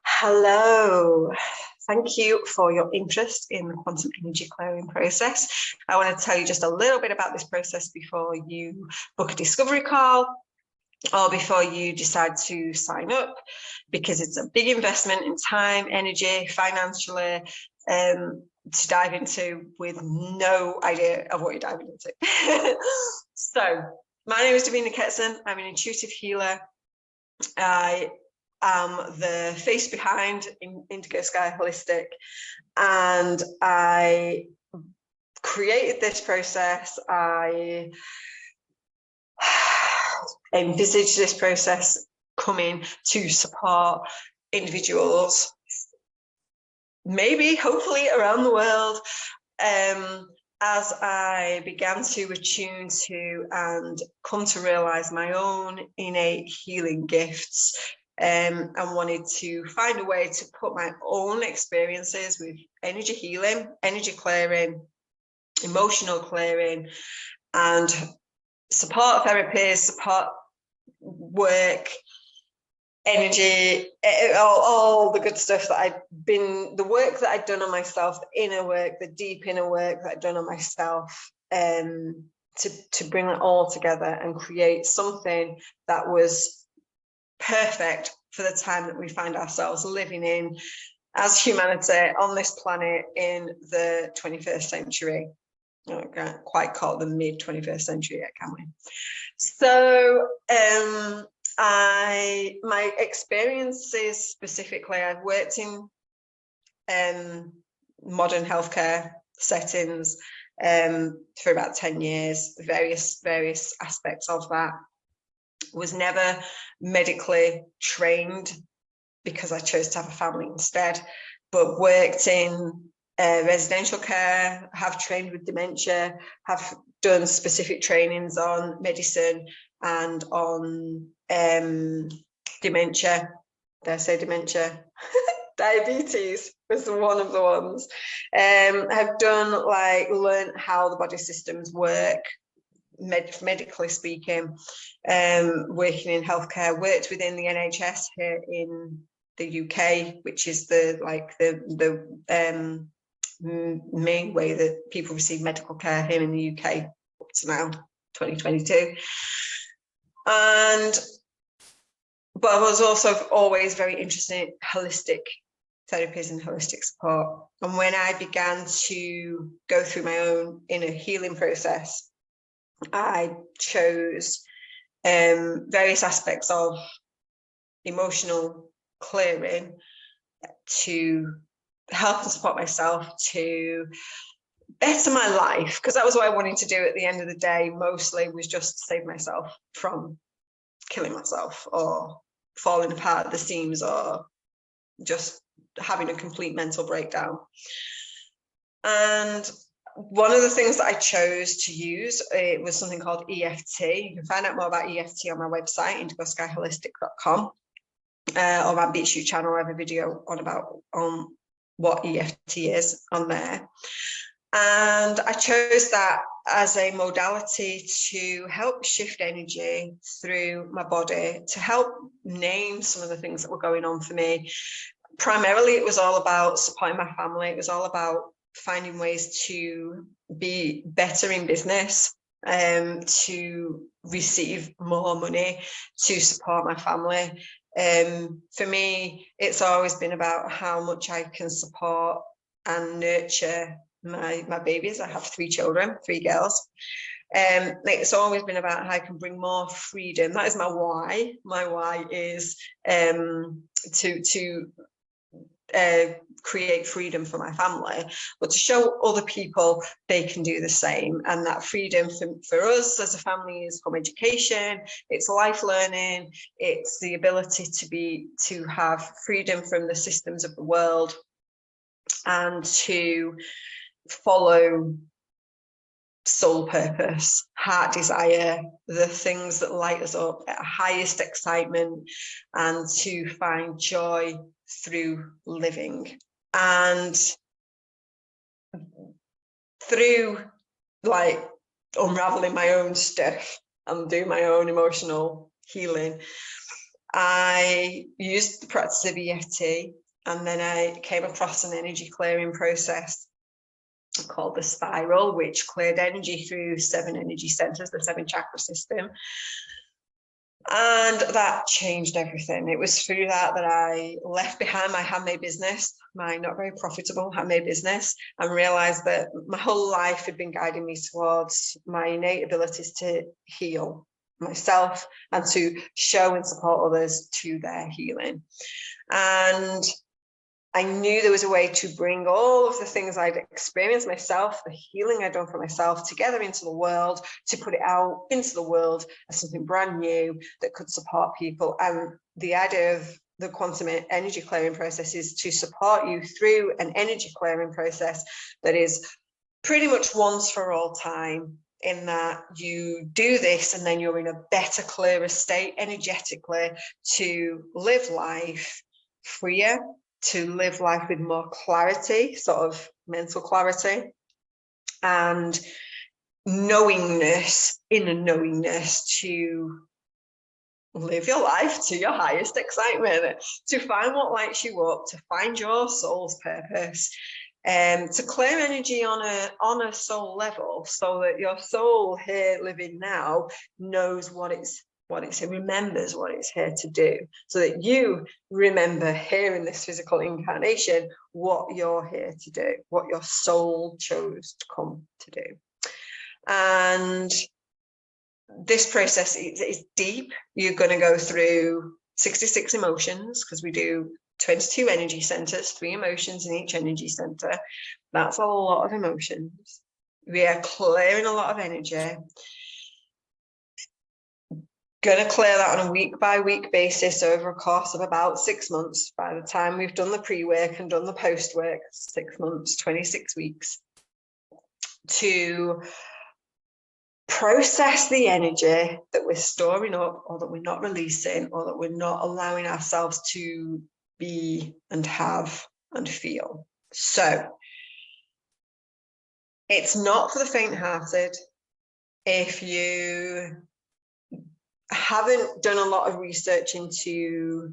Hello. Thank you for your interest in the quantum energy clearing process. I want to tell you just a little bit about this process before you book a discovery call or before you decide to sign up, because it's a big investment in time, energy, financially, to dive into with no idea of what you're diving into. So, my name is Davina. I'm an intuitive healer. I the face behind Indigo Sky Holistic, and I created this process. I envisaged this process coming to support individuals, maybe, hopefully, around the world, as I began to attune to and come to realize my own innate healing gifts. And wanted to find a way to put my own experiences with energy healing, energy clearing, emotional clearing, and support therapies, support work, energy, all the good stuff that the work that I'd done on myself, the inner work, the deep inner work that I'd done on myself, to bring it all together and create something that was perfect for the time that we find ourselves living in as humanity on this planet in the 21st century. I can't quite call it the mid 21st century yet, can we? So my experiences specifically, I've worked in modern healthcare settings for about 10 years, various aspects of that. Was never medically trained because I chose to have a family instead, but worked in residential care, have trained with dementia, have done specific trainings on medicine and on dementia. Did I say dementia? Diabetes was one of the ones. I've done, learned how the body systems work, medically speaking, working in healthcare, worked within the NHS here in the UK, which is the main way that people receive medical care here in the UK up to now, 2022. But I was also always very interested in holistic therapies and holistic support. And when I began to go through my own inner healing process, I chose various aspects of emotional clearing to help and support myself to better my life, because that was what I wanted to do at the end of the day. Mostly was just save myself from killing myself or falling apart at the seams or just having a complete mental breakdown. And one of the things that I chose to use, it was something called EFT. You can find out more about EFT on my website, indigoskyholistic.com, or my BitChute channel. I have a video on what EFT is on there. And I chose that as a modality to help shift energy through my body, to help name some of the things that were going on for me. Primarily, it was all about supporting my family. It was all about finding ways to be better in business, to receive more money, to support my family. For me, it's always been about how much I can support and nurture my babies. I have 3 children, 3 girls. It's always been about how I can bring more freedom. That is my why. My why is to create freedom for my family, but to show other people they can do the same. And that freedom for us as a family is from education, it's life learning, it's the ability to have freedom from the systems of the world and to follow soul purpose, heart desire, the things that light us up at highest excitement, and to find joy through living. And through unraveling my own stuff and doing my own emotional healing, I used the practice of EFT, and then I came across an energy clearing process called the spiral, which cleared energy through 7 energy centers, the 7 chakra system. And that changed everything. It was through that I left behind my handmade business, my not very profitable handmade business, and realized that my whole life had been guiding me towards my innate abilities to heal myself and to show and support others to their healing. And I knew there was a way to bring all of the things I'd experienced myself, the healing I'd done for myself, together into the world, to put it out into the world as something brand new that could support people. And the idea of the quantum energy clearing process is to support you through an energy clearing process that is pretty much once for all time, in that you do this and then you're in a better, clearer state energetically to live life freer, to live life with more clarity, sort of mental clarity, and knowingness, inner knowingness, to live your life to your highest excitement, to find what lights you up, to find your soul's purpose, to clear energy on a soul level, so that your soul here living now knows what it remembers what it's here to do, so that you remember here in this physical incarnation what you're here to do, what your soul chose to come to do. And this process is deep. You're going to go through 66 emotions, because we do 22 energy centers, 3 emotions in each energy center. That's a lot of emotions. We are clearing a lot of energy. Going to clear that on a week-by-week basis over a course of about 6 months. By the time we've done the pre-work and done the post-work, 6 months, 26 weeks, to process the energy that we're storing up, or that we're not releasing, or that we're not allowing ourselves to be and have and feel. So it's not for the faint-hearted. If you haven't done a lot of research into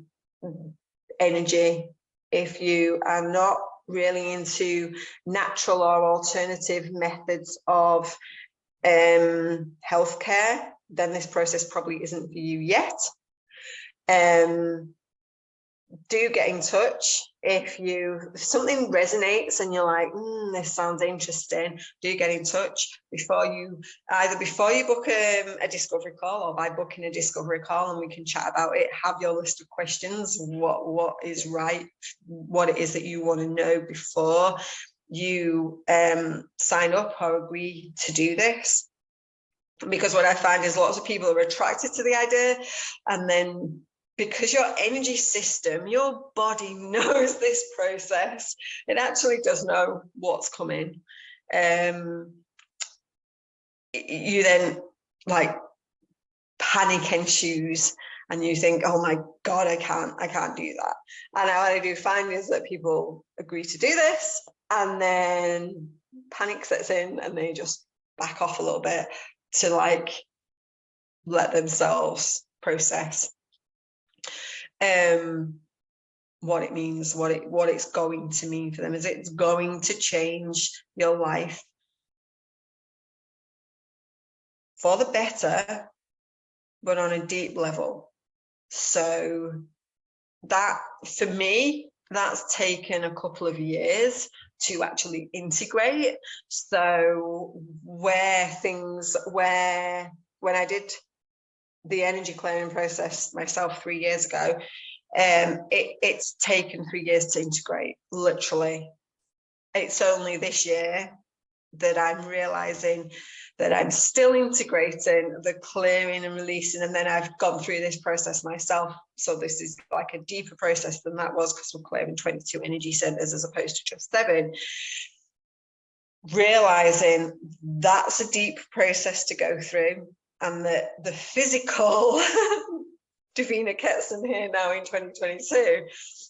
energy, if you are not really into natural or alternative methods of healthcare, then this process probably isn't for you yet. Do get in touch if something resonates and you're like, this sounds interesting. Do get in touch before you book a discovery call, or by booking a discovery call, and we can chat about it. Have your list of questions, what is right, what it is that you want to know before you sign up or agree to do this. Because what I find is lots of people are attracted to the idea, and then because your energy system, your body knows this process, it actually does know what's coming. You then like panic ensues, and you think, oh my God, I can't do that. And what I do find is that people agree to do this, and then panic sets in, and they just back off a little bit to like let themselves process what it means, what it's going to mean for them. Is it's going to change your life for the better, but on a deep level. So that, for me, that's taken a couple of years to actually integrate. So when I did the energy clearing process myself 3 years ago, it's taken 3 years to integrate, literally. It's only this year that I'm realizing that I'm still integrating the clearing and releasing, and then I've gone through this process myself. So this is like a deeper process than that was, because we're clearing 22 energy centers as opposed to just 7. Realizing that's a deep process to go through, and that the physical Davina Ketson here now in 2022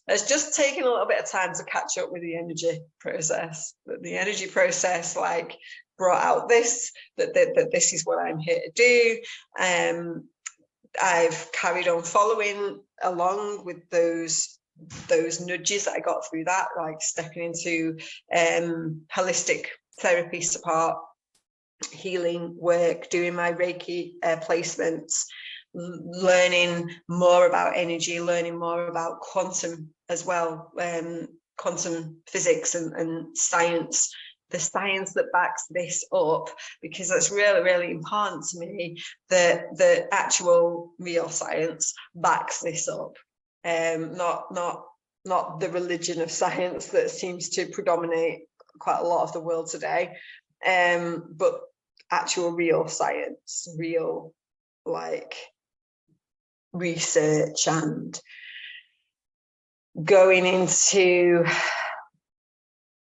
has just taken a little bit of time to catch up with the energy process. But the energy process like brought out this, that this is what I'm here to do. I've carried on following along with those nudges that I got through that, like stepping into holistic therapy support, healing work, doing my Reiki placements, learning more about energy, learning more about quantum as well, quantum physics and science, the science that backs this up, because that's really, really important to me, that the actual real science backs this up, not the religion of science that seems to predominate quite a lot of the world today, but actual real science, real like research, and going into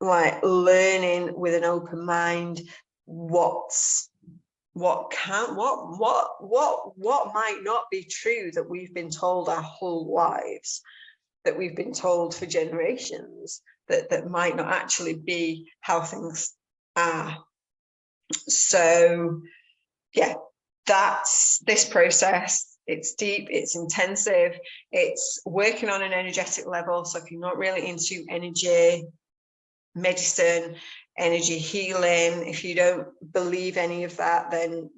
like learning with an open mind what might not be true, that we've been told our whole lives, that we've been told for generations, that might not actually be how things are. So yeah, that's this process. It's deep, it's intensive, it's working on an energetic level. So if you're not really into energy medicine, energy healing, if you don't believe any of that, then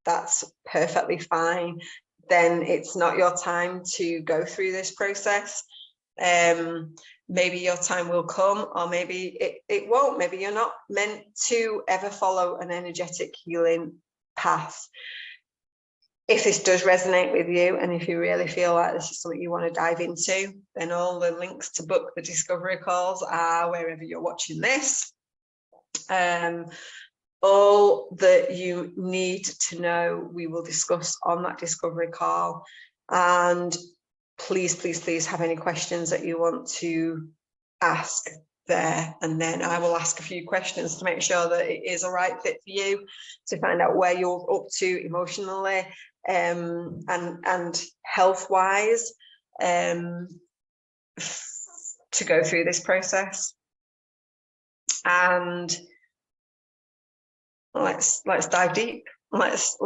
that's perfectly fine. Then it's not your time to go through this process. Maybe your time will come, or maybe it won't. Maybe you're not meant to ever follow an energetic healing path. If this does resonate with you, and if you really feel like this is something you want to dive into, then all the links to book the discovery calls are wherever you're watching this. All that you need to know, we will discuss on that discovery call. And please, please, please have any questions that you want to ask there, and then I will ask a few questions to make sure that it is a right fit for you, to find out where you're up to emotionally and health wise, to go through this process. And let's dive deep. Let's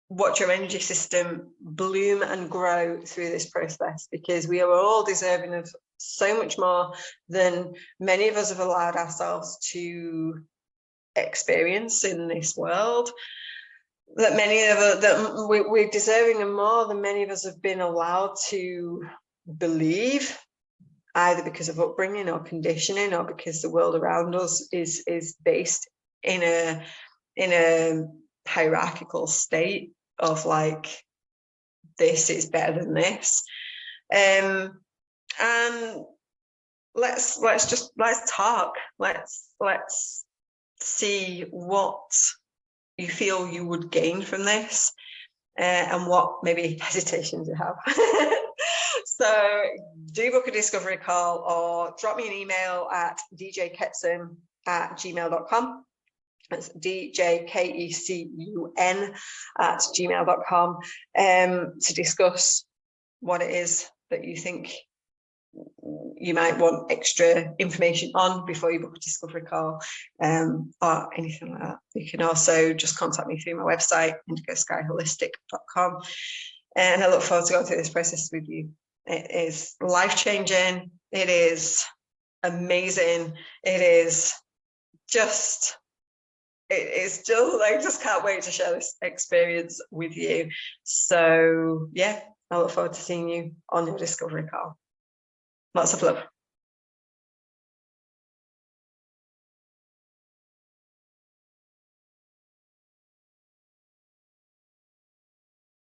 watch your energy system bloom and grow through this process, because we are all deserving of so much more than many of us have allowed ourselves to experience in this world. That many of us, that we're deserving of more than many of us have been allowed to believe, either because of upbringing or conditioning, or because the world around us is based in a hierarchical state of like, this is better than this. And let's talk. Let's see what you feel you would gain from this, and what maybe hesitations you have. So do book a discovery call, or drop me an email at djketsun@gmail.com. That's djkecun@gmail.com, to discuss what it is that you think you might want extra information on before you book a discovery call, or anything like that. You can also just contact me through my website, indigoskyholistic.com, and I look forward to going through this process with you. It is life-changing, it is amazing, it's just I just can't wait to share this experience with you. So yeah, I look forward to seeing you on your discovery call. Lots of love.